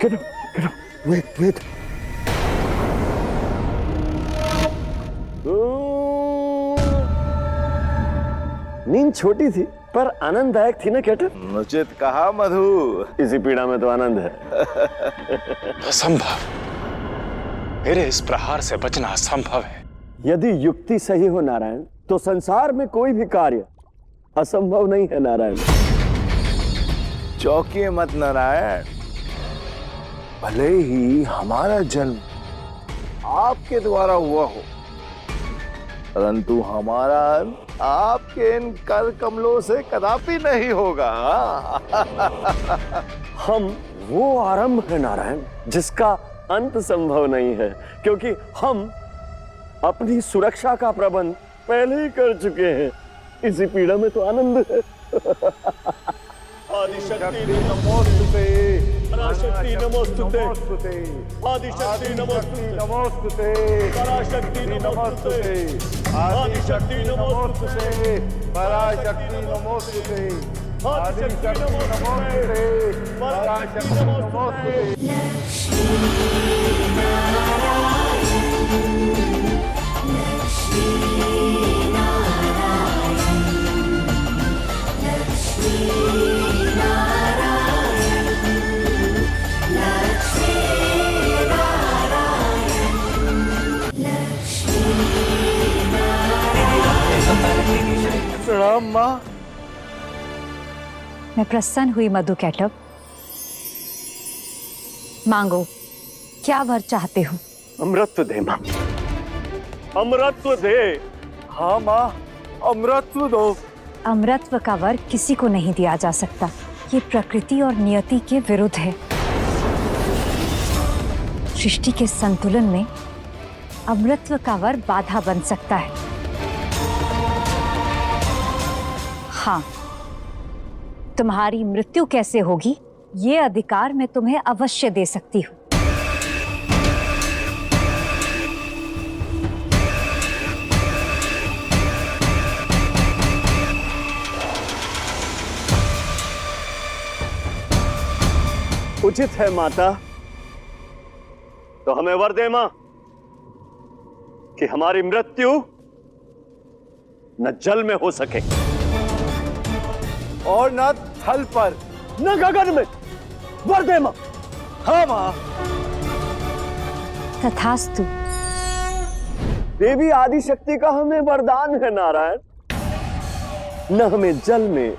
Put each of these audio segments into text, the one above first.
get up, wait. नींद छोटी थी पर आनंददायक थी ना कैटर। उचित कहा मधु। इसी पीड़ा में तो आनंद है। असंभव, मेरे इस प्रहार से बचना असंभव है। यदि युक्ति सही हो नारायण, तो संसार में कोई भी कार्य असंभव नहीं है नारायण। चौंकिए मत नारायण, भले ही हमारा जन्म आपके द्वारा हुआ हो, परंतु हमारा अंत आपके इन कर कमलों से कदापि नहीं होगा। हम वो आरंभ है नारायण जिसका अंत संभव नहीं है, क्योंकि हम अपनी सुरक्षा का प्रबंध पहले ही कर चुके हैं। इसी पीड़ा में तो आनंद है। आदिशक्ति नमोस्तुते, पराशक्ति नमोस्तुते, आदिशक्ति नमोस्तुते, पराशक्ति नमोस्तुते, आदिशक्ति नमोस्तुते, पराशक्ति नमोस्तुते, आदिशक्ति नमोस्तुते, पराशक्ति नमोस्तुते। प्रणाम माँ। मैं प्रसन्न हुई मधु कैटअप। मांगो, क्या वर चाहते हो? अमृतत्व दे मां, अमृतत्व दे। हाँ माँ, अमृतत्व दो। अमृतत्व का वर किसी को नहीं दिया जा सकता। ये प्रकृति और नियति के विरुद्ध है। सृष्टि के संतुलन में अमृतत्व का वर बाधा बन सकता है। हाँ, तुम्हारी मृत्यु कैसे होगी, ये अधिकार मैं तुम्हें अवश्य दे सकती हूँ। उचित है माता, तो हमें वर दे मां कि हमारी मृत्यु न जल में हो सके और न थल पर न गगन में। वर दे मां। हाँ माँ। तथास्तु। देवी आदिशक्ति का हमें वरदान है नारायण। न हमें जल में,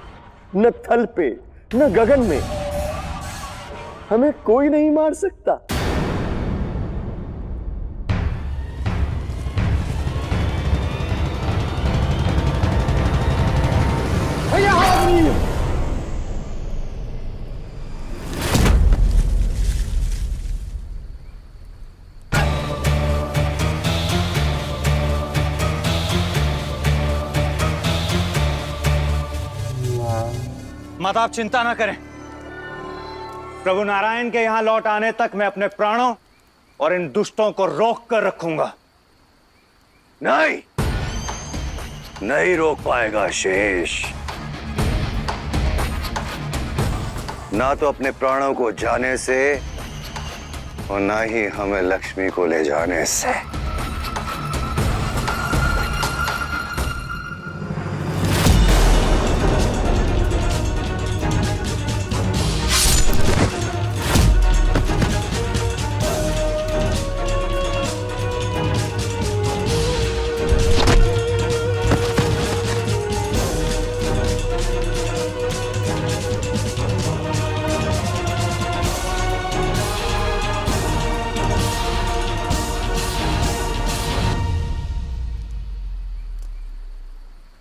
न थल पे, न गगन में हमें कोई नहीं मार सकता। माता आप चिंता ना करें, प्रभु नारायण के यहां लौट आने तक मैं अपने प्राणों और इन दुष्टों को रोक कर रखूंगा। नहीं, नहीं रोक पाएगा शेष। ना तो अपने प्राणों को जाने से और ना ही हमें लक्ष्मी को ले जाने से।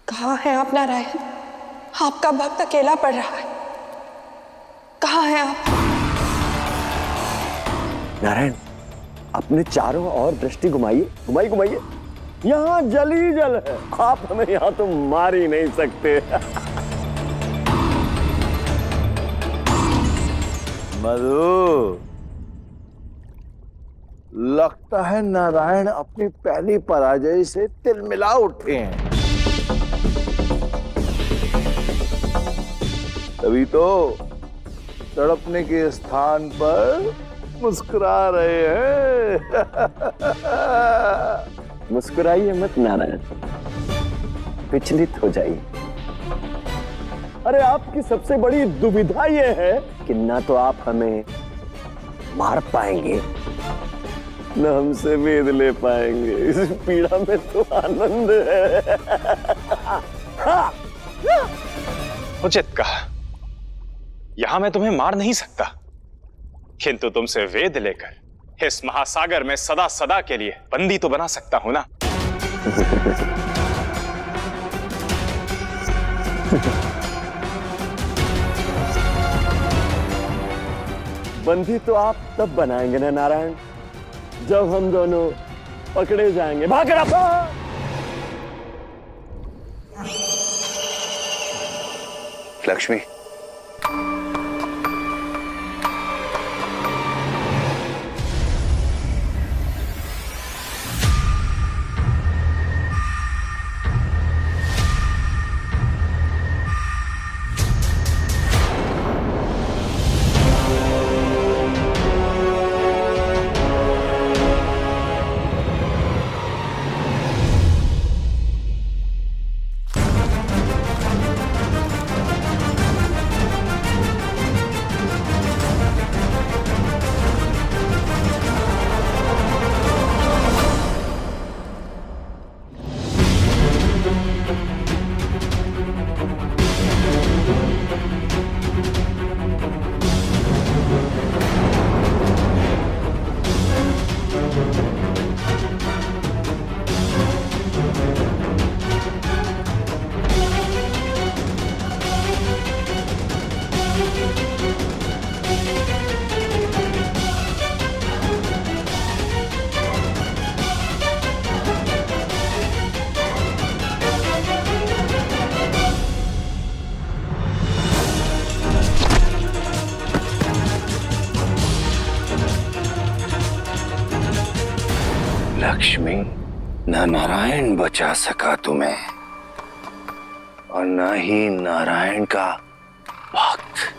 कहाँ हैं आप नारायण? आपका भक्त अकेला पड़ रहा है। कहाँ हैं आप? नारायण, अपने चारों ओर दृष्टि घुमाइए, घुमाइए। यहाँ जल ही जल है। आप हमें यहाँ तो मार ही नहीं सकते। मधु, लगता है नारायण अपनी पहली पराजय से तिलमिला उठे हैं। तभी तो तड़पने के स्थान पर मुस्कुरा रहे हैं। मुस्कुराइए मत नारायण, विचलित हो जाइए। अरे आपकी सबसे बड़ी दुविधा यह है कि ना तो आप हमें मार पाएंगे न हमसे वेद ले पाएंगे। इस पीड़ा में तो आनंद है। उचित कहा। यहां मैं तुम्हें मार नहीं सकता, किंतु तुमसे वेद लेकर इस महासागर में सदा सदा के लिए बंदी तो बना सकता हूं ना। बंदी तो आप तब बनाएंगे ना नारायण, जब हम दोनों पकड़े जाएंगे। भाग रहा। लक्ष्मी, लक्ष्मी, न नारायण बचा सका तुम्हें और न ही नारायण का भक्त।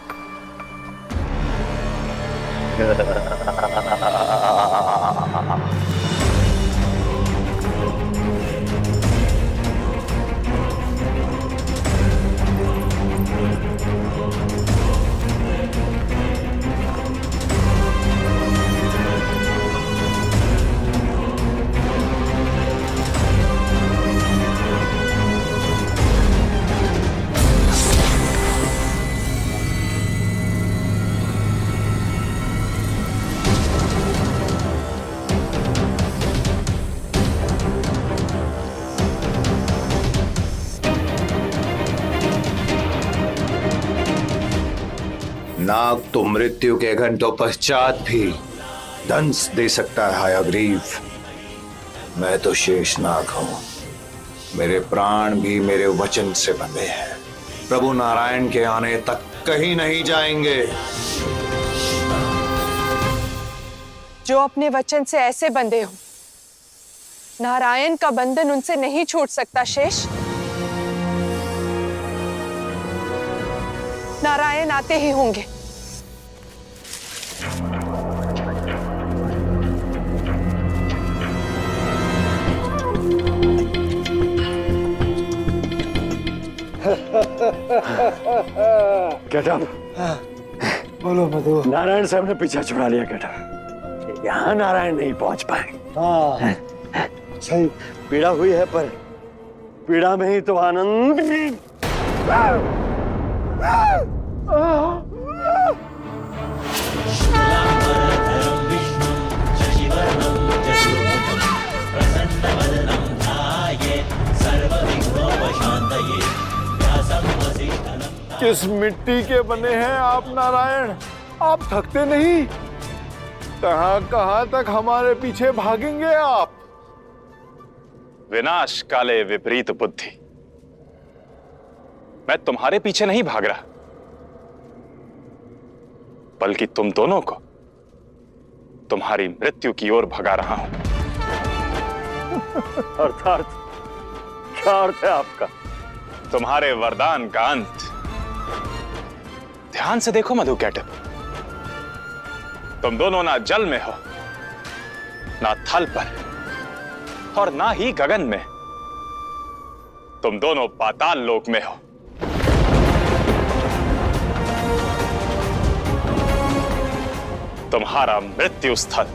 नाग तो मृत्यु के घंटों पश्चात भी दंश दे सकता है हयग्रीव। मैं तो शेष नाग हूं, मेरे प्राण भी मेरे वचन से बंधे हैं। प्रभु नारायण के आने तक कहीं नहीं जाएंगे। जो अपने वचन से ऐसे बंधे हो, नारायण का बंधन उनसे नहीं छूट सकता शेष। नारायण आते ही होंगे। गेटअप। बोलो मधु। नारायण साहब ने पीछा छुड़ा लिया गेटअप। यहाँ नारायण नहीं पहुंच पाए। हाँ सही। पीड़ा हुई है पर पीड़ा में ही तो आनंद भी। किस मिट्टी के बने हैं आप नारायण? आप थकते नहीं? कहां कहां तक हमारे पीछे भागेंगे आप? विनाश काले विपरीत बुद्धि। मैं तुम्हारे पीछे नहीं भाग रहा, बल्कि तुम दोनों को तुम्हारी मृत्यु की ओर भगा रहा हूं। अर्थात क्या अर्थ है आपका? तुम्हारे वरदान का अंत। ध्यान से देखो मधु कैटअप, तुम दोनों ना जल में हो, ना थल पर, और ना ही गगन में। तुम दोनों पाताल लोक में हो। तुम्हारा मृत्यु स्थल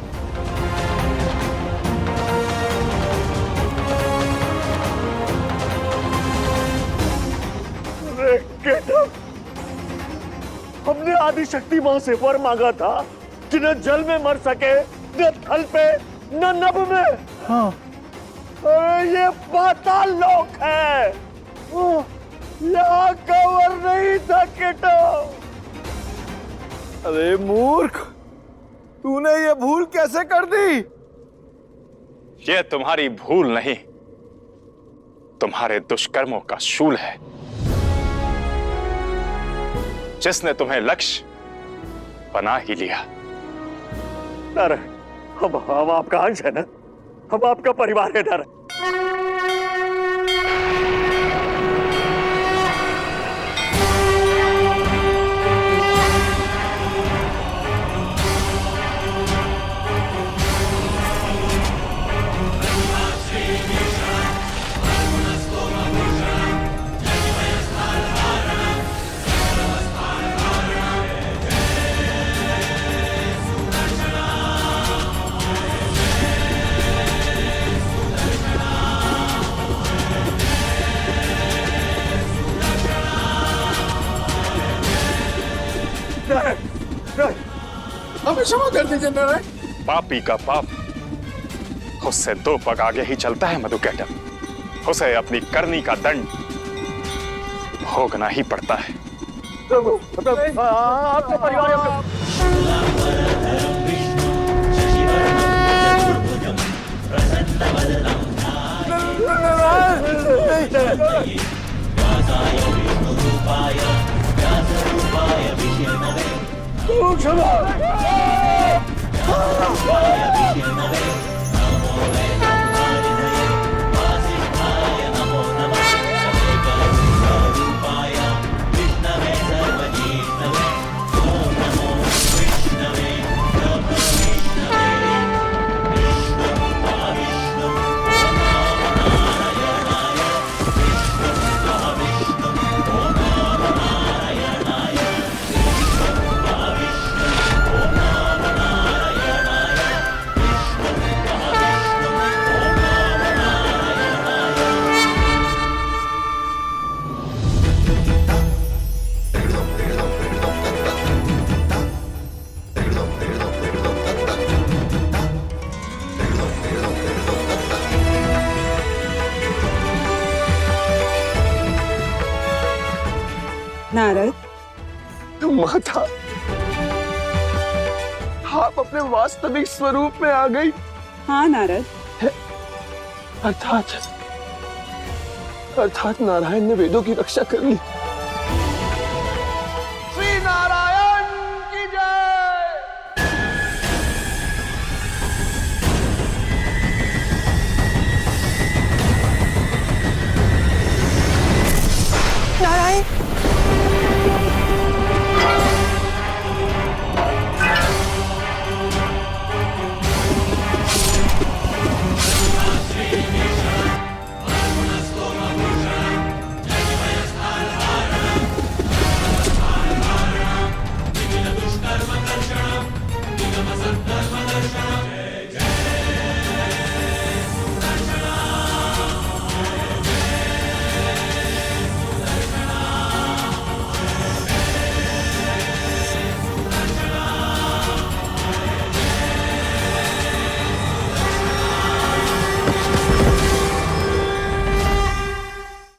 हमने आदिशक्ति मां से वर मांगा था कि न जल में मर सके, न थल पे, न नभ में। हाँ। अरे ये पाताल लोक है, यहाँ का वर नहीं था केटो। अरे मूर्ख, तूने ये भूल कैसे कर दी? यह तुम्हारी भूल नहीं, तुम्हारे दुष्कर्मों का शूल है, जिसने तुम्हें लक्ष्य बना ही लिया। नारायण, हम आपका अंश है ना, हम आपका परिवार है नारायण। हमें क्षमा कर दीजिए नारायण। पापी का पाप उससे दो पग आगे ही चलता है मधुकैटभ। उसे अपनी करनी का दंड भोगना ही पड़ता है। आपका परिवार नारद, माता, आप अपने वास्तविक स्वरूप में आ गई। हाँ नारद, अर्थात नारायण ने वेदों की रक्षा कर ली।